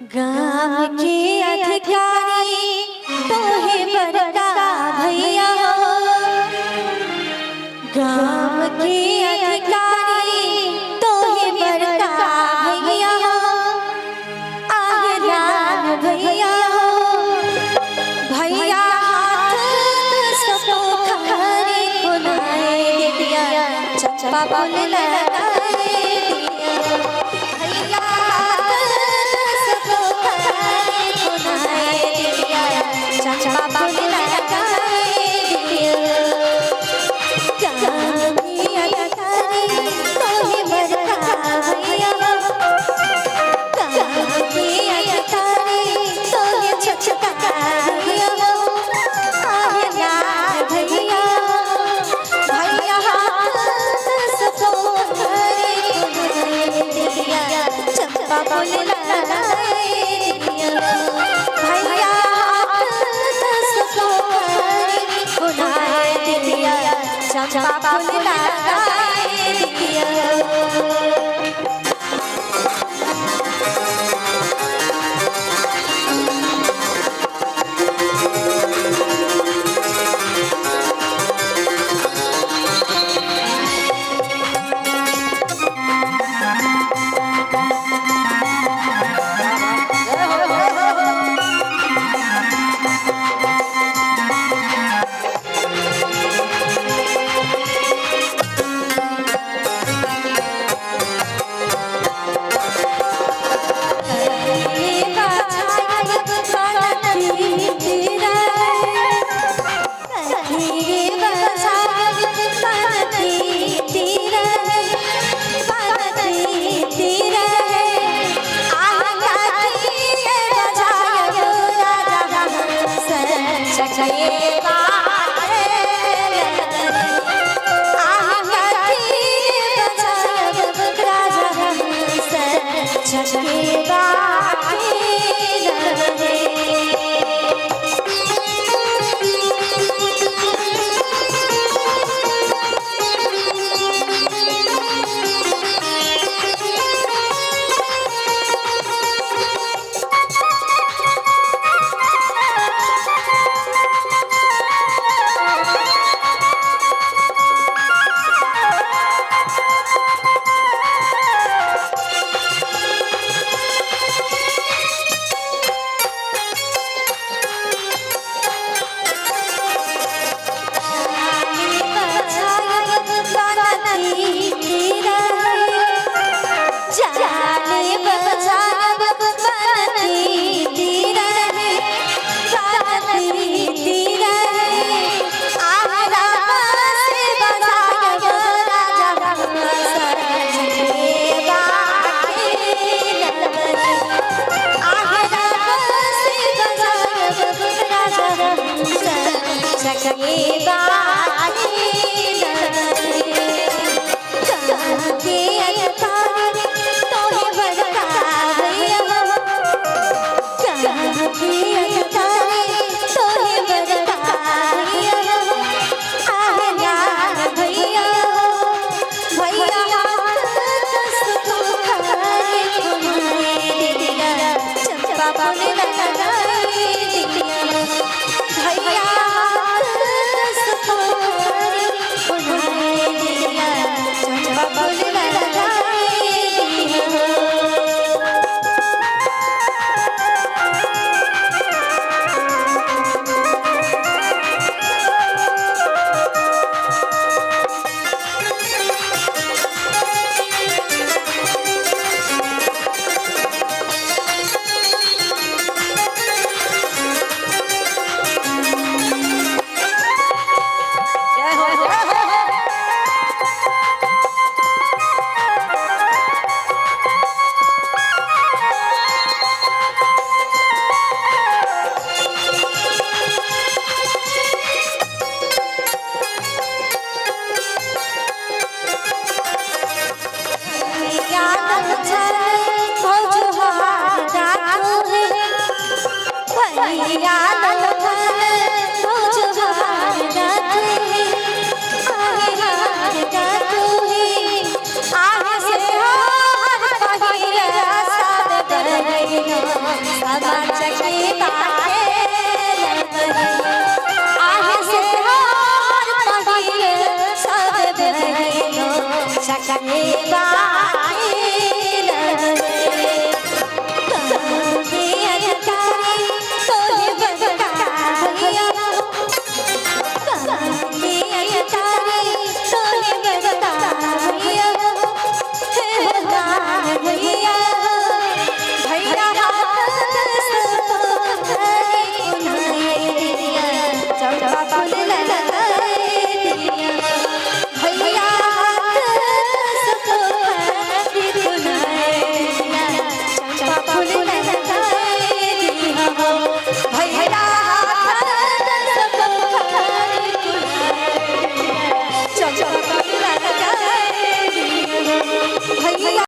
गाँव के अधिकारी तो है बड़का भैया हो। गाँव के अधिकारी तो है बड़का भैया हो। आहलान भैया हो, भैया हाथ सबको खखरे खुनाए दिया, चंपा बोल लगाए दिया। भैया चंपा बोल लगाए दिया। गाँव के अधिकारी तो है बड़का भैया हो। गाँव के अधिकारी तो है छोटका भैया हो। आहलान भैया, भैया हाथ सबको खखरे खुनाए दिया, चंपा बोल लगाए दिया। भैया चंपा बोल लगाए दिया। समाज के बाटे आहे से हार पहिए सब बहिनो चके बा